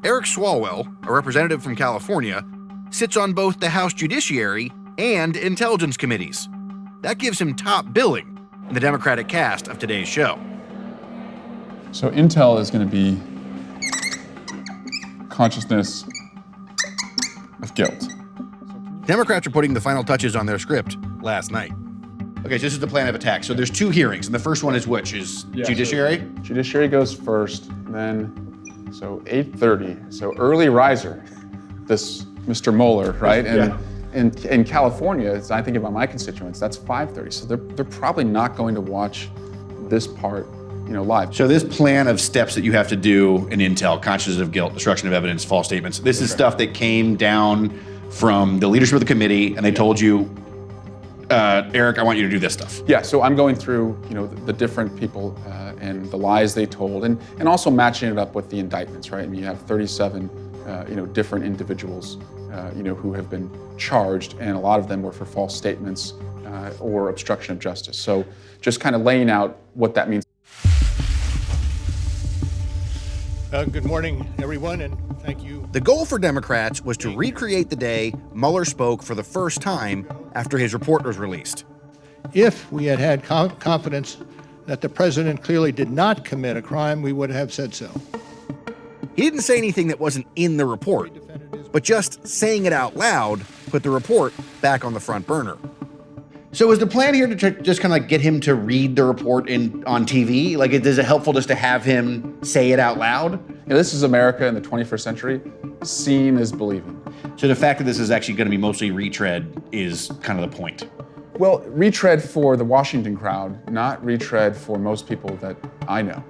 Eric Swalwell, a representative from California, sits on both the House Judiciary and Intelligence Committees. That gives him top billing in the Democratic cast of today's show. So Intel is going to be consciousness of guilt. Democrats are putting the final touches on their script last night. Okay, so this is the plan of attack. So there's two hearings, and the first one is which? Is Judiciary? So Judiciary goes first, then, so 8:30. So early riser, this Mr. Mueller, right? And in California, as I think about my constituents, that's 5:30. So they're probably not going to watch this part, live. So this plan of steps that you have to do in Intel, consciousness of guilt, destruction of evidence, false statements, this is stuff that came down from the leadership of the committee, and they told you, Eric, I want you to do this stuff. Yeah, so I'm going through, the different people and the lies they told, and also matching it up with the indictments, right? I mean, you have 37, different individuals, who have been charged, and a lot of them were for false statements or obstruction of justice. So just kind of laying out what that means. Good morning, everyone, and thank you. The goal for Democrats was to recreate the day Mueller spoke for the first time after his report was released. If we had had confidence that the president clearly did not commit a crime, we would have said so. He didn't say anything that wasn't in the report, but just saying it out loud put the report back on the front burner. So is the plan here to just kind of get him to read the report on TV? Like, is it helpful just to have him say it out loud? This is America in the 21st century. Seeing is believing. So the fact that this is actually going to be mostly retread is kind of the point. Well, retread for the Washington crowd, not retread for most people that I know.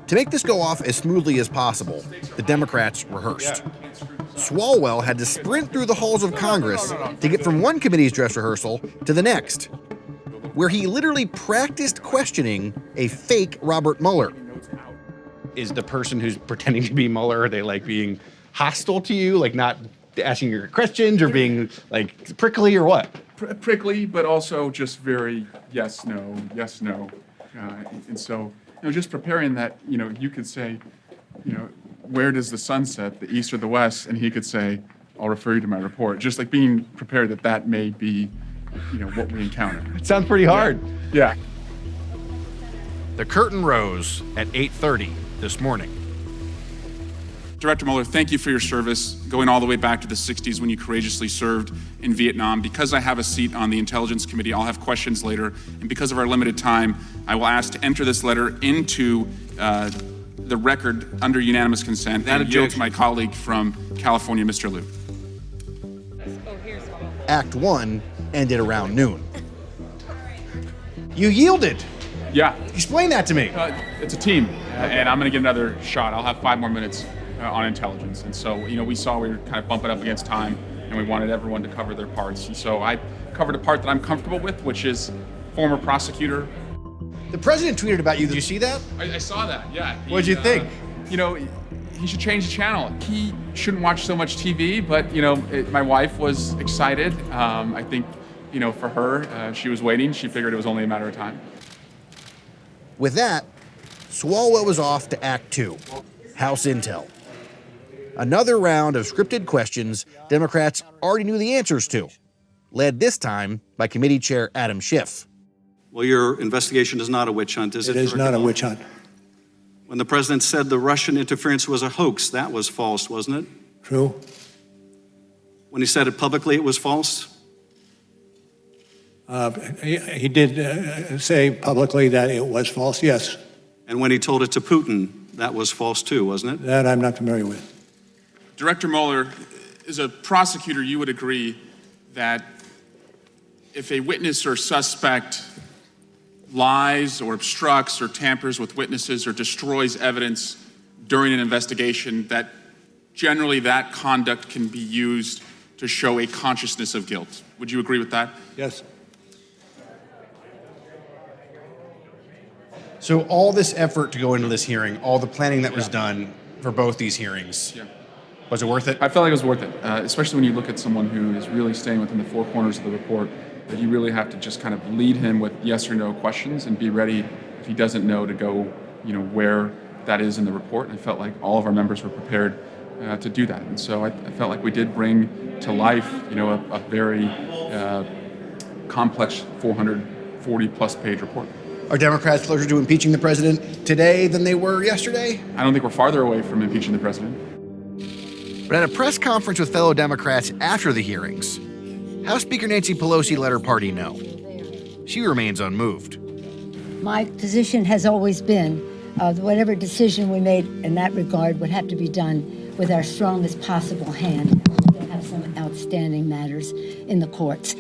To make this go off as smoothly as possible, the Democrats rehearsed. Swalwell had to sprint through the halls of Congress to get from one committee's dress rehearsal to the next, where he literally practiced questioning a fake Robert Mueller. Is the person who's pretending to be Mueller, are they like being hostile to you, like not asking your questions or being like prickly or what? Prickly, but also just very yes, no. And so, just preparing that, you could say, where does the sun set, the east or the west? And he could say, I'll refer you to my report. Just like being prepared that may be, what we encounter. It sounds pretty hard. Yeah. The curtain rose at 8:30 this morning. Director Mueller, thank you for your service, going all the way back to the 60s when you courageously served in Vietnam. Because I have a seat on the Intelligence Committee, I'll have questions later. And because of our limited time, I will ask to enter this letter into the record under unanimous consent and yield to my colleague from California, Mr. Liu. Act 1 ended around noon. You yielded. Yeah. Explain that to me. It's a team, and I'm going to get another shot. I'll have 5 more minutes on intelligence. And so, we saw we were kind of bumping up against time, and we wanted everyone to cover their parts. And so I covered a part that I'm comfortable with, which is former prosecutor. The president tweeted about you. Did you see that? I saw that, yeah. What'd you think? He should change the channel. He shouldn't watch so much TV, but, my wife was excited. I think, for her, she was waiting. She figured it was only a matter of time. With that, Swalwell was off to Act 2, House Intel. Another round of scripted questions Democrats already knew the answers to, led this time by Committee Chair Adam Schiff. Well, your investigation is not a witch hunt, is it? It is not a witch hunt. When the president said the Russian interference was a hoax, that was false, wasn't it? True. When he said it publicly, it was false? He did say publicly that it was false, yes. And when he told it to Putin, that was false too, wasn't it? That I'm not familiar with. Director Mueller, as a prosecutor, you would agree that if a witness or suspect lies or obstructs or tampers with witnesses or destroys evidence during an investigation, that generally that conduct can be used to show a consciousness of guilt. Would you agree with that? Yes. So all this effort to go into this hearing, all the planning that was done for both these hearings, was it worth it? I felt like it was worth it, especially when you look at someone who is really staying within the four corners of the report, that you really have to just kind of lead him with yes or no questions and be ready, if he doesn't know, to go, where that is in the report. And I felt like all of our members were prepared to do that. And so I felt like we did bring to life, a very complex 440-plus page report. Are Democrats closer to impeaching the president today than they were yesterday? I don't think we're farther away from impeaching the president. But at a press conference with fellow Democrats after the hearings, House Speaker Nancy Pelosi let her party know. She remains unmoved. My position has always been whatever decision we made in that regard would have to be done with our strongest possible hand. We have some outstanding matters in the courts.